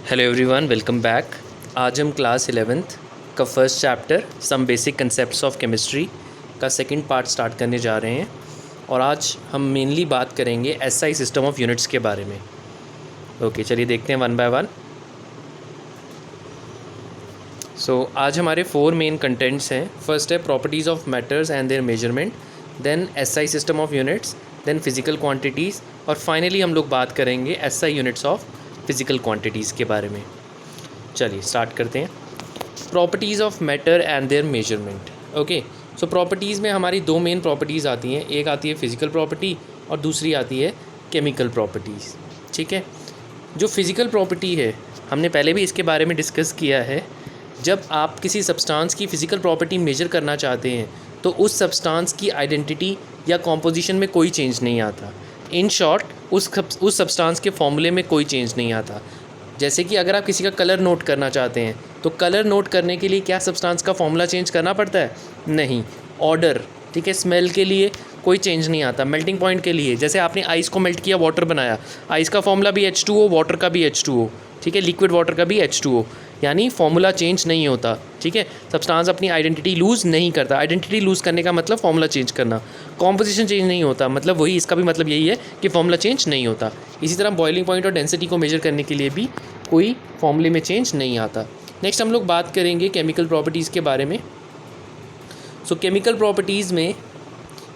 Hello everyone, welcome back. आज हम class 11th का first chapter some basic concepts of chemistry का second part start करने जा रहे हैं और आज हम मेनली बात करेंगे एसआई सिस्टम ऑफ यूनिट्स के बारे में। ओके, चलिए देखते हैं वन बाय वन। आज हमारे 4 मेन कंटेंट्स हैं। फर्स्ट है properties of matters and their measurement, then SI system of units, then physical quantities और फाइनली हम लोग बात करेंगे SI units of physical quantities के बारे में। चलिए स्टार्ट करते हैं। Properties of matter and their measurement. Okay, so properties में हमारी 2 मेन प्रॉपर्टीज़ आती हैं। एक आती है फिज़िकल प्रॉपर्टी और दूसरी आती है केमिकल प्रॉपर्टीज़। ठीक है, जो फिज़िकल प्रॉपर्टी है हमने पहले भी इसके बारे में डिस्कस किया है। जब आप किसी सब्सटेंस की फ़िज़िकल प्रॉपर्टी मेजर करना चाहते हैं तो उस सब्सटेंस की आइडेंटिटी या कॉम्पोजिशन में कोई चेंज नहीं आता। इन शॉर्ट, उस सब्सटेंस के फॉर्मूले में कोई चेंज नहीं आता। जैसे कि अगर आप किसी का कलर नोट करना चाहते हैं तो कलर नोट करने के लिए क्या सब्सटेंस का फॉर्मूला चेंज करना पड़ता है? नहीं। ऑर्डर, ठीक है, स्मेल के लिए कोई चेंज नहीं आता। मेल्टिंग पॉइंट के लिए, जैसे आपने आइस को मेल्ट किया, वाटर बनाया, आइस का फॉर्मूला भी H2O, वाटर का भी H2O, ठीक है, लिक्विड वाटर का भी H2O, यानी फॉर्मूला चेंज नहीं होता। ठीक है, सब्सटेंस अपनी आइडेंटिटी लूज़ नहीं करता। आइडेंटिटी लूज़ करने का मतलब फॉर्मूला चेंज करना। कॉम्पोजिशन चेंज नहीं होता, मतलब वही, इसका भी मतलब यही है कि फॉर्मूला चेंज नहीं होता। इसी तरह बॉइलिंग पॉइंट और डेंसिटी को मेजर करने के लिए भी कोई फॉर्मूले में चेंज नहीं आता। नेक्स्ट हम लोग बात करेंगे केमिकल प्रॉपर्टीज़ के बारे में। केमिकल प्रॉपर्टीज़ में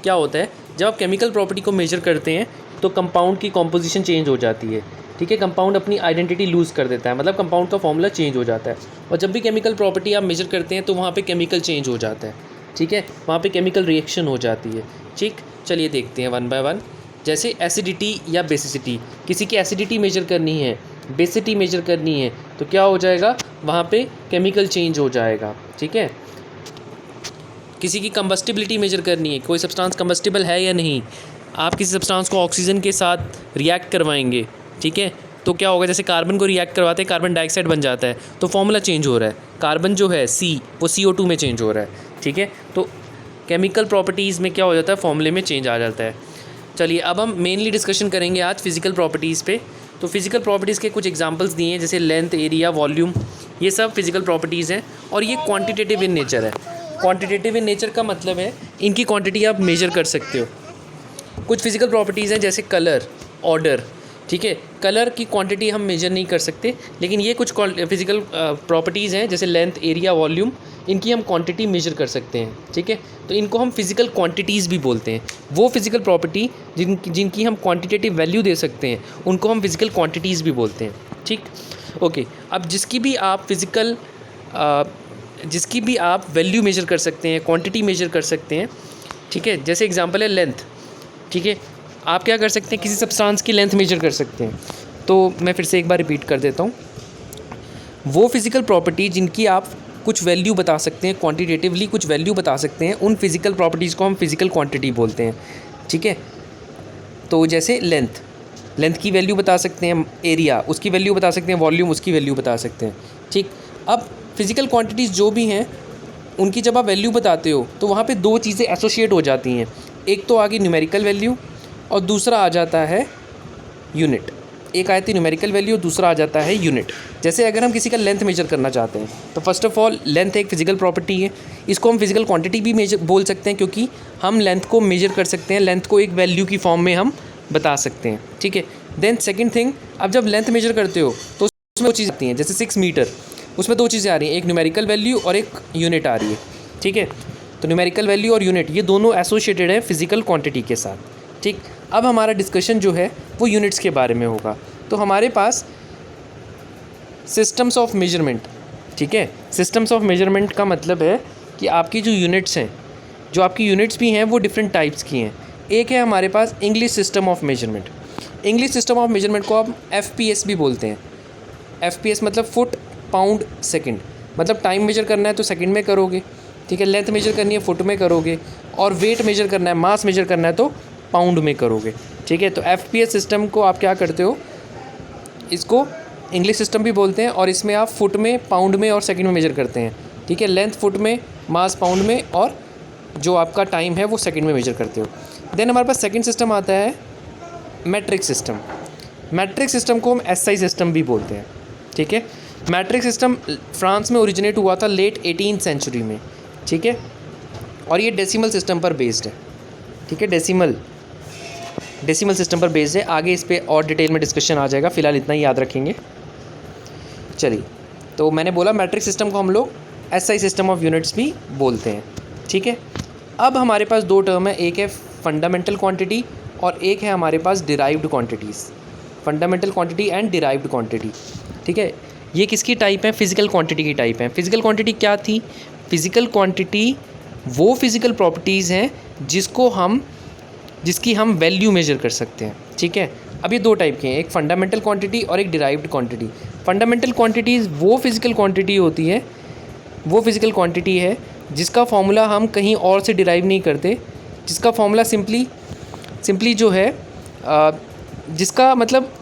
क्या होता है, जब आप केमिकल प्रॉपर्टी को मेजर करते हैं तो कंपाउंड की कॉम्पोजिशन चेंज हो जाती है। ठीक है, कंपाउंड अपनी आइडेंटिटी लूज़ कर देता है, मतलब कंपाउंड का फॉर्मूला चेंज हो जाता है। और जब भी केमिकल प्रॉपर्टी आप मेजर करते हैं तो वहाँ पे केमिकल चेंज हो जाता है। ठीक है, वहाँ पे केमिकल रिएक्शन हो जाती है। ठीक, चलिए देखते हैं वन बाय वन। जैसे एसिडिटी या बेसिसिटी, किसी की एसिडिटी मेजर करनी है, बेसिसिटी मेजर करनी है, तो क्या हो जाएगा, वहाँ पे केमिकल चेंज हो जाएगा। ठीक है, किसी की कंबस्टिबिलिटी मेजर करनी है, कोई सब्सटेंस कंबस्टिबल है या नहीं, आप किसी सब्सटेंस को ऑक्सीजन के साथ रिएक्ट करवाएंगे, ठीक है, तो क्या होगा, जैसे कार्बन को रिएक्ट करवाते हैं कार्बन डाइऑक्साइड बन जाता है, तो फॉर्मूला चेंज हो रहा है। कार्बन जो है C, वो CO2 में चेंज हो रहा है। ठीक है, तो केमिकल प्रॉपर्टीज़ में क्या हो जाता है, फॉर्मूले में चेंज आ जाता है। चलिए अब हम मेनली डिस्कशन करेंगे आज फिज़िकल प्रॉपर्टीज़ पे। तो फिज़िकल प्रॉपर्टीज़ के कुछ एग्जांपल्स दिए हैं, जैसे लेंथ, एरिया, वॉल्यूम, ये सब फिज़िकल प्रॉपर्टीज़ हैं और ये क्वांटिटेटिव इन नेचर है। क्वांटिटेटिव इन नेचर का मतलब है इनकी क्वांटिटी आप मेजर कर सकते हो। कुछ फिज़िकल प्रॉपर्टीज़ हैं जैसे कलर, ऑर्डर। ठीक है, कलर की क्वांटिटी हम मेजर नहीं कर सकते, लेकिन ये कुछ फिज़िकल प्रॉपर्टीज़ हैं जैसे लेंथ, एरिया, वॉल्यूम, इनकी हम क्वांटिटी मेजर कर सकते हैं। ठीक है, तो इनको हम फिज़िकल क्वांटिटीज़ भी बोलते हैं। वो फिज़िकल प्रॉपर्टी जिनकी हम क्वांटिटेटिव वैल्यू दे सकते हैं उनको हम फिज़िकल क्वांटिटीज़ भी बोलते हैं। ठीक, ओके। अब जिसकी भी आप वैल्यू मेजर कर सकते हैं, क्वांटिटी मेजर कर सकते हैं। ठीक है, जैसे एग्जांपल है लेंथ। ठीक है, आप क्या कर सकते हैं, किसी सब्सटेंस की लेंथ मेजर कर सकते हैं। तो मैं फिर से एक बार रिपीट कर देता हूँ। वो फिज़िकल प्रॉपर्टी जिनकी आप कुछ वैल्यू बता सकते हैं, क्वांटिटेटिवली कुछ वैल्यू बता सकते हैं, उन फिज़िकल प्रॉपर्टीज़ को हम फिज़िकल क्वांटिटी बोलते हैं। ठीक है, तो जैसे लेंथ की वैल्यू बता सकते हैं, एरिया उसकी वैल्यू बता सकते हैं, वॉल्यूम उसकी वैल्यू बता सकते हैं। ठीक, अब फिज़िकल क्वांटिटीज़ जो भी हैं उनकी जब आप वैल्यू बताते हो तो वहाँ पे 2 चीज़ें एसोसिएट हो जाती हैं। एक तो आगे न्यूमेरिकल वैल्यू और दूसरा आ जाता है यूनिट। एक आती है न्यूमेरिकल वैल्यू, दूसरा आ जाता है यूनिट। जैसे अगर हम किसी का लेंथ मेजर करना चाहते हैं तो फर्स्ट ऑफ ऑल लेंथ एक फिज़िकल प्रॉपर्टी है, इसको हम फिज़िकल क्वांटिटी भी मेजर बोल सकते हैं क्योंकि हम लेंथ को मेजर कर सकते हैं, लेंथ को एक वैल्यू की फॉर्म में हम बता सकते हैं। ठीक है, देन सेकेंड थिंग, अब जब लेंथ मेजर करते हो तो उसमें 2 चीज़ें आती हैं, जैसे 6 मीटर, उसमें 2 चीज़ें आ रही हैं, एक न्यूमेरिकल वैल्यू और एक यूनिट आ रही है। ठीक है, तो न्यूमेरिकल वैल्यू और यूनिट ये दोनों एसोसिएटेड है फिज़िकल क्वांटिटी के साथ। ठीक, अब हमारा डिस्कशन जो है वो यूनिट्स के बारे में होगा। तो हमारे पास सिस्टम्स ऑफ मेजरमेंट। ठीक है, सिस्टम्स ऑफ मेजरमेंट का मतलब है कि आपकी जो यूनिट्स हैं, जो आपकी यूनिट्स भी हैं वो डिफरेंट टाइप्स की हैं। एक है हमारे पास English system of measurement. English system of measurement को आप FPS भी बोलते हैं। FPS मतलब फुट, पाउंड, सेकंड, मतलब टाइम मेजर करना है तो सेकंड में करोगे। ठीक है, लेंथ मेजर करनी है फुट में करोगे, और वेट मेजर करना है, मास मेजर करना है तो पाउंड में करोगे। ठीक है, तो FPS सिस्टम को आप क्या करते हो, इसको इंग्लिश सिस्टम भी बोलते हैं और इसमें आप फुट में, पाउंड में और सेकंड में मेजर करते हैं। ठीक है, लेंथ फुट में, मास पाउंड में और जो आपका टाइम है वो सेकंड में मेजर करते हो। देन हमारे पास सेकंड सिस्टम आता है मैट्रिक सिस्टम। मैट्रिक सिस्टम को हम SI सिस्टम भी बोलते हैं। ठीक है। मैट्रिक सिस्टम फ्रांस में ओरिजिनेट हुआ था लेट 18th सेंचुरी में, ठीक है, और ये डेसिमल सिस्टम पर बेस्ड है, ठीक है, डेसिमल सिस्टम पर बेस्ड है। आगे इस पर और डिटेल में डिस्कशन आ जाएगा, फिलहाल इतना ही याद रखेंगे। चलिए, तो मैंने बोला मैट्रिक सिस्टम को हम लोग एसआई सिस्टम ऑफ यूनिट्स भी बोलते हैं, ठीक है। अब हमारे पास दो टर्म है, एक है फंडामेंटल क्वांटिटी और एक है हमारे पास derived quantities, fundamental quantity and derived quantity, ठीक है। ये किसकी टाइप है? फिजिकल क्वांटिटी की टाइप है। फिजिकल क्वांटिटी क्या थी? फिजिकल क्वांटिटी वो फिजिकल प्रॉपर्टीज़ हैं जिसकी हम वैल्यू मेजर कर सकते हैं, ठीक है। अब ये दो टाइप के हैं, एक फंडामेंटल क्वांटिटी और एक डिराइव्ड क्वांटिटी। फंडामेंटल क्वांटिटीज़ वो फिजिकल क्वांटिटी होती है, वो फिजिकल क्वांटिटी है जिसका फॉर्मूला हम कहीं और से डिराइव नहीं करते, जिसका फॉर्मूला सिंपली जो है जिसका मतलब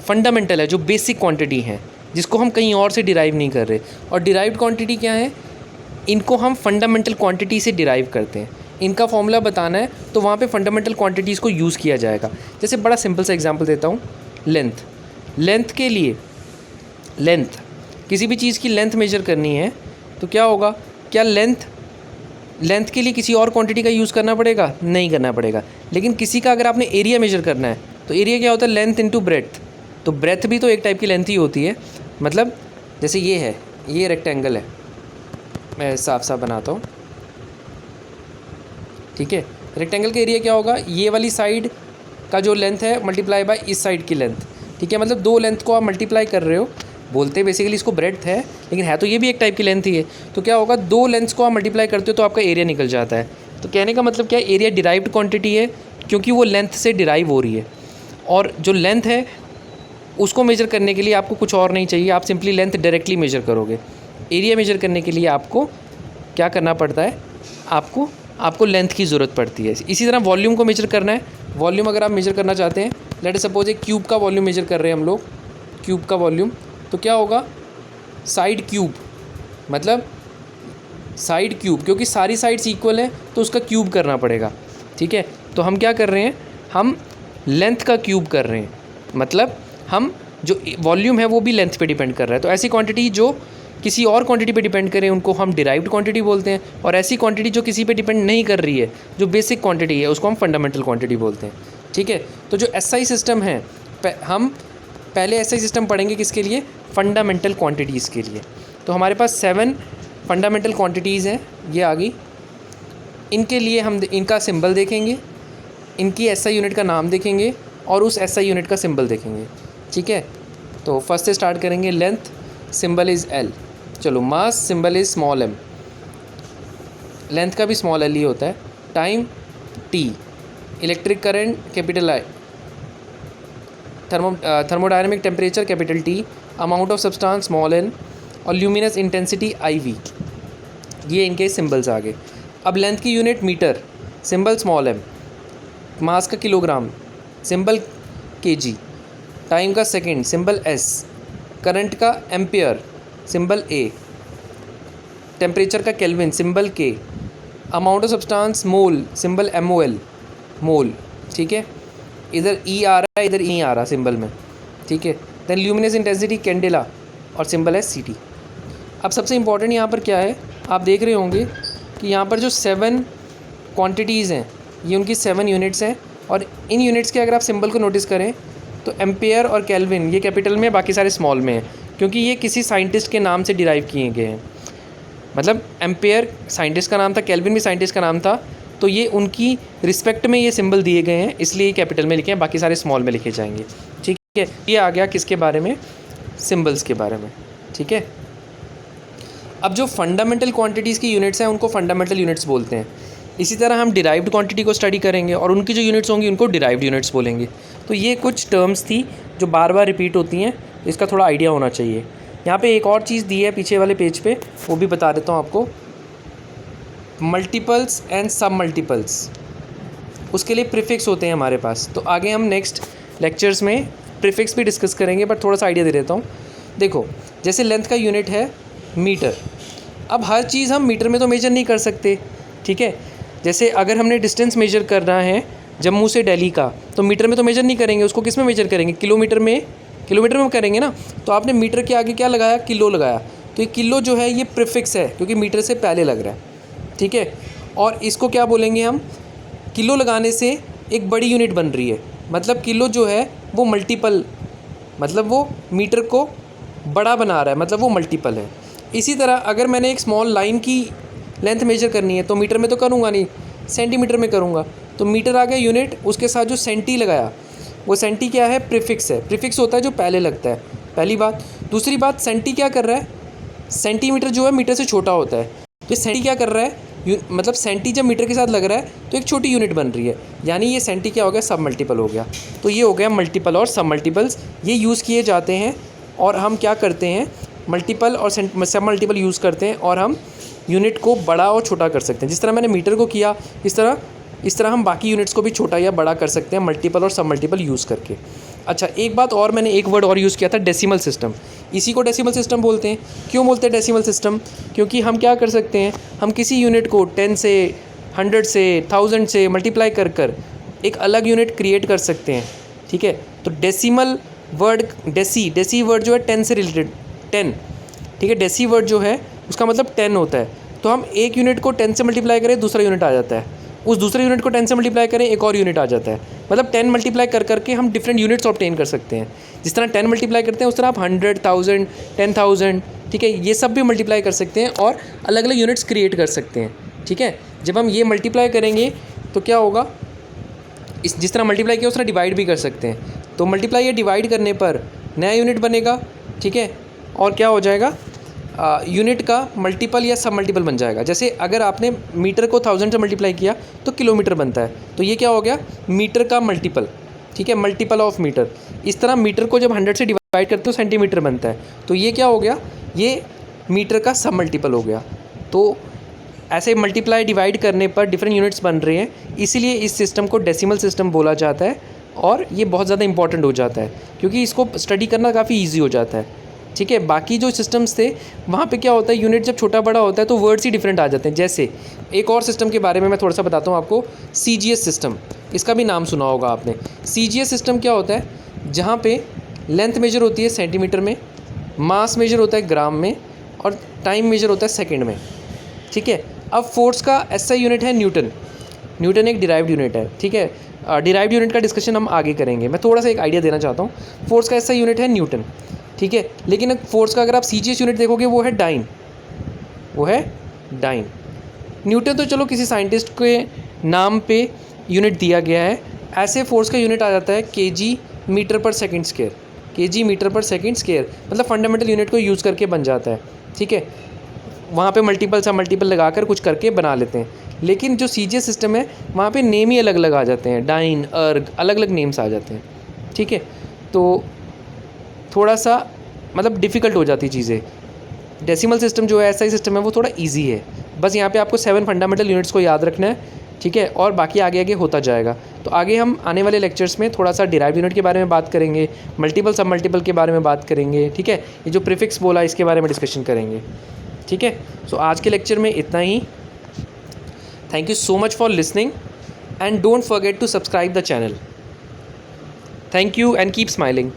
फंडामेंटल है, जो बेसिक क्वांटिटी है, जिसको हम कहीं और से डिराइव नहीं कर रहे। और डिराइव्ड क्वांटिटी क्या है? इनको हम फंडामेंटल क्वांटिटी से डिराइव करते हैं। इनका फॉर्मूला बताना है तो वहाँ पे फंडामेंटल क्वांटिटीज़ को यूज़ किया जाएगा। जैसे बड़ा सिंपल सा एग्जांपल देता हूँ, लेंथ के लिए किसी भी चीज़ की लेंथ मेजर करनी है तो क्या होगा? क्या लेंथ के लिए किसी और क्वांटिटी का यूज़ करना पड़ेगा? नहीं करना पड़ेगा। लेकिन किसी का अगर आपने एरिया मेजर करना है तो एरिया क्या होता है? Length into breadth. तो ब्रेथ भी तो एक टाइप की लेंथ ही होती है। मतलब जैसे ये रेक्टेंगल है, मैं साफ बनाता हूँ, ठीक है। रेक्टेंगल का एरिया क्या होगा? ये वाली साइड का जो लेंथ है मल्टीप्लाई बाय इस साइड की लेंथ, ठीक है। मतलब दो लेंथ को आप मल्टीप्लाई कर रहे हो, बोलते बेसिकली इसको ब्रेड्थ है, लेकिन है तो ये भी एक टाइप की लेंथ ही है। तो क्या होगा? दो लेंथ्स को आप मल्टीप्लाई करते हो तो आपका एरिया निकल जाता है। तो कहने का मतलब क्या है? एरिया डिराइव्ड क्वांटिटी है क्योंकि वो लेंथ से डिराइव हो रही है। और जो लेंथ है उसको मेजर करने के लिए आपको कुछ और नहीं चाहिए, आप सिंपली लेंथ डायरेक्टली मेजर करोगे। एरिया मेजर करने के लिए आपको क्या करना पड़ता है? आपको लेंथ की ज़रूरत पड़ती है। इसी तरह वॉल्यूम को मेजर करना है। वॉल्यूम अगर आप मेजर करना चाहते हैं, लेट सपोज एक क्यूब का वॉल्यूम मेजर कर रहे हैं हम लोग, क्यूब का वॉल्यूम, तो क्या होगा? साइड क्यूब, मतलब साइड क्यूब, क्योंकि सारी साइड्स इक्वल है तो उसका क्यूब करना पड़ेगा, ठीक है। तो हम क्या कर रहे हैं? हम लेंथ का क्यूब कर रहे हैं, मतलब हम जो वॉल्यूम है वो भी लेंथ पे डिपेंड कर रहा है। तो ऐसी क्वांटिटी जो किसी और क्वांटिटी पे डिपेंड करे उनको हम डिराइव्ड क्वांटिटी बोलते हैं, और ऐसी क्वांटिटी जो किसी पे डिपेंड नहीं कर रही है, जो बेसिक क्वांटिटी है, उसको हम फंडामेंटल क्वांटिटी बोलते हैं, ठीक है। तो जो एसआई सिस्टम है, हम पहले एसआई सिस्टम पढ़ेंगे किसके लिए? फंडामेंटल क्वांटिटीज़ के लिए। तो हमारे पास 7 फंडामेंटल क्वांटिटीज़ हैं, ये आ गई। इनके लिए हम इनका सिंबल देखेंगे, इनकी एसआई यूनिट का नाम देखेंगे और उस एसआई यूनिट का सिंबल देखेंगे, ठीक है। तो फर्स्ट से स्टार्ट करेंगे। Length symbol is L. चलो, mass symbol is small M, length का भी स्मॉल एल ही होता है। Time T, electric current capital I, thermodynamic temperature capital T, amount of substance small N, और ल्यूमिनस इंटेंसिटी आई वी। ये इनके symbols आ गए। अब लेंथ की unit metre, symbol small M, mass का किलोग्राम, सिंबल केजी, टाइम का second, symbol S, current का एम्पियर, सिंबल ए, टेम्परेचर का केल्विन, सिंबल के, amount of substance mole, symbol MOL, मोल, ठीक है। इधर ई आ रहा है, इधर ई आ रहा सिंबल में, ठीक है। देन ल्यूमिनस इंटेंसिटी कैंडेला और सिंबल है CT। अब सबसे इम्पॉर्टेंट यहाँ पर क्या है, आप देख रहे होंगे कि यहाँ पर जो 7 क्वांटिटीज़ हैं ये उनकी 7 यूनिट्स हैं, और इन यूनिट्स के अगर आप सिंबल को नोटिस करें तो एम्पेयर और केल्विन ये कैपिटल में, बाकी सारे स्मॉल में हैं, क्योंकि ये किसी साइंटिस्ट के नाम से डिराइव किए गए हैं। मतलब एम्पेयर साइंटिस्ट का नाम था, केल्विन भी साइंटिस्ट का नाम था, तो ये उनकी रिस्पेक्ट में ये सिंबल दिए गए हैं, इसलिए कैपिटल में लिखे हैं, बाकी सारे स्मॉल में लिखे जाएंगे, ठीक है। ये आ गया किसके बारे में? सिंबल्स के बारे में, ठीक है। अब जो फंडामेंटल क्वांटिटीज़ की यूनिट्स हैं उनको फंडामेंटल यूनिट्स बोलते हैं। इसी तरह हम डिराइव्ड क्वांटिटी को स्टडी करेंगे और उनकी जो यूनिट्स होंगी उनको डिराइव्ड यूनिट्स बोलेंगे। तो ये कुछ टर्म्स थी जो बार बार रिपीट होती हैं, इसका थोड़ा आइडिया होना चाहिए। यहाँ पे एक और चीज़ दी है पीछे वाले पेज पे, वो भी बता देता हूँ आपको। मल्टीपल्स एंड सब मल्टीपल्स, उसके लिए प्रीफिक्स होते हैं हमारे पास। तो आगे हम नेक्स्ट लेक्चर्स में प्रीफिक्स भी डिस्कस करेंगे, बट थोड़ा सा आइडिया दे देता हूँ। देखो, जैसे लेंथ का यूनिट है मीटर। अब हर चीज़ हम मीटर में तो मेजर नहीं कर सकते, ठीक है। जैसे अगर हमने डिस्टेंस मेजर करना है जम्मू से दिल्ली का, तो मीटर में तो मेजर नहीं करेंगे, उसको किस में मेजर करेंगे? किलोमीटर में किलोमीटर में करेंगे ना, तो आपने मीटर के आगे क्या लगाया, किलो लगाया, तो ये किलो जो है ये प्रीफिक्स है क्योंकि मीटर से पहले लग रहा है, ठीक है। और इसको क्या बोलेंगे हम, किलो लगाने से एक बड़ी यूनिट बन रही है, मतलब किलो जो है वो मल्टीपल, मतलब वो मीटर को बड़ा बना रहा है, मतलब वो मल्टीपल है। इसी तरह अगर मैंने एक स्मॉल लाइन की लेंथ मेजर करनी है तो मीटर में तो करूँगा नहीं, सेंटीमीटर में करूँगा। तो मीटर आ गया यूनिट, उसके साथ जो सेंटी लगाया वो सेंटी क्या है, प्रीफिक्स है। प्रीफिक्स होता है जो पहले लगता है, पहली बात। दूसरी बात, सेंटी क्या कर रहा है, सेंटीमीटर जो है मीटर से छोटा होता है, तो सेंटी क्या कर रहा है, मतलब सेंटी जब मीटर के साथ लग रहा है तो एक छोटी यूनिट बन रही है, यानी ये सेंटी क्या हो गया, सब मल्टीपल हो गया। तो ये हो गया मल्टीपल और सब मल्टीपल्स, ये यूज़ किए जाते हैं। और हम क्या करते हैं, मल्टीपल और सब मल्टीपल यूज़ करते हैं और हम यूनिट को बड़ा और छोटा कर सकते हैं। जिस तरह मैंने मीटर को किया, इस तरह हम बाकी यूनिट्स को भी छोटा या बड़ा कर सकते हैं मल्टीपल और सब मल्टीपल यूज़ करके। अच्छा, एक बात और, मैंने एक वर्ड और यूज़ किया था, डेसिमल सिस्टम। इसी को डेसिमल सिस्टम बोलते हैं। क्यों बोलते हैं डेसिमल सिस्टम, क्योंकि हम क्या कर सकते हैं, हम किसी यूनिट को 10 से 100 से 1000 से मल्टीप्लाई कर कर एक अलग यूनिट क्रिएट कर सकते हैं, ठीक है। तो डेसिमल वर्ड, डेसी वर्ड जो है 10 से रिलेटेड, 10, ठीक है। डेसी वर्ड जो है उसका मतलब 10 होता है। तो हम एक यूनिट को 10 से मल्टीप्लाई करें, दूसरा यूनिट आ जाता है, उस दूसरे यूनिट को 10 से मल्टीप्लाई करें, एक और यूनिट आ जाता है। मतलब 10 मल्टीप्लाई कर करके हम डिफरेंट यूनिट्स ऑब्टेन कर सकते हैं। जिस तरह 10 मल्टीप्लाई करते हैं उस तरह आप 100, 1000, 10,000, ठीक है, ये सब भी मल्टीप्लाई कर सकते हैं और अलग अलग यूनिट्स क्रिएट कर सकते हैं, ठीक है। जब हम ये मल्टीप्लाई करेंगे तो क्या होगा, जिस तरह मल्टीप्लाई किया उस तरह डिवाइड भी कर सकते हैं। तो मल्टीप्लाई या डिवाइड करने पर नया यूनिट बनेगा, ठीक है। और क्या हो जाएगा, यूनिट का मल्टीपल या सब मल्टीपल बन जाएगा। जैसे अगर आपने मीटर को 1000 से मल्टीप्लाई किया तो किलोमीटर बनता है, तो ये क्या हो गया, मीटर का मल्टीपल, ठीक है, मल्टीपल ऑफ मीटर। इस तरह मीटर को जब 100 से डिवाइड करते हो सेंटीमीटर बनता है, तो ये क्या हो गया, ये मीटर का सब मल्टीपल हो गया। तो ऐसे मल्टीप्लाई डिवाइड करने पर डिफरेंट यूनिट्स बन रहे हैं, इसीलिए इस सिस्टम को डेसिमल सिस्टम बोला जाता है। और ये बहुत ज़्यादा इंपॉर्टेंट हो जाता है क्योंकि इसको स्टडी करना काफ़ी ईजी हो जाता है, ठीक है। बाकी जो सिस्टम्स थे वहाँ पे क्या होता है, यूनिट जब छोटा बड़ा होता है तो वर्ड्स ही डिफरेंट आ जाते हैं। जैसे एक और सिस्टम के बारे में मैं थोड़ा सा बताता हूँ आपको, CGS सिस्टम, इसका भी नाम सुना होगा आपने। CGS सिस्टम क्या होता है, जहाँ पे लेंथ मेजर होती है सेंटीमीटर में, मास मेजर होता है ग्राम में, और टाइम मेजर होता है सेकेंड में, ठीक है। अब फोर्स का SI यूनिट है न्यूटन। न्यूटन एक डिराइव्ड यूनिट है, ठीक है। डिराइव्ड यूनिट का डिस्कशन हम आगे करेंगे। मैं थोड़ा सा एक आइडिया देना चाहता हूँ। फोर्स का SI यूनिट है न्यूटन, ठीक है। लेकिन फोर्स का अगर आप CGS यूनिट देखोगे वो है डाइन, न्यूटन तो चलो किसी साइंटिस्ट के नाम पे यूनिट दिया गया है। ऐसे फोर्स का यूनिट आ जाता है kg मीटर पर सेकंड स्क्वायर, kg मीटर पर सेकंड स्क्वायर, मतलब फंडामेंटल यूनिट को यूज़ करके बन जाता है, ठीक है। वहाँ पे मल्टीपल सा मल्टीपल लगाकर कुछ करके बना लेते हैं। लेकिन जो CGS सिस्टम है वहाँ पे नेम ही अलग अलग आ जाते हैं, डाइन, अर्ग, अलग अलग नेम्स आ जाते हैं, ठीक है। तो थोड़ा सा मतलब डिफ़िकल्ट हो जाती चीज़ें। डेसिमल सिस्टम जो है, SI सिस्टम है, वो थोड़ा इजी है। बस यहाँ पे आपको 7 फंडामेंटल यूनिट्स को याद रखना है, ठीक है, और बाकी आगे आगे होता जाएगा। तो आगे हम आने वाले लेक्चर्स में थोड़ा सा डिराइव यूनिट के बारे में बात करेंगे, मल्टीपल सब मल्टीपल के बारे में बात करेंगे, ठीक है। ये जो प्रीफिक्स बोला इसके बारे में डिस्कशन करेंगे, ठीक है। सो आज के लेक्चर में इतना ही। Thank you so much for listening and don't forget to subscribe the channel. Thank you and keep smiling.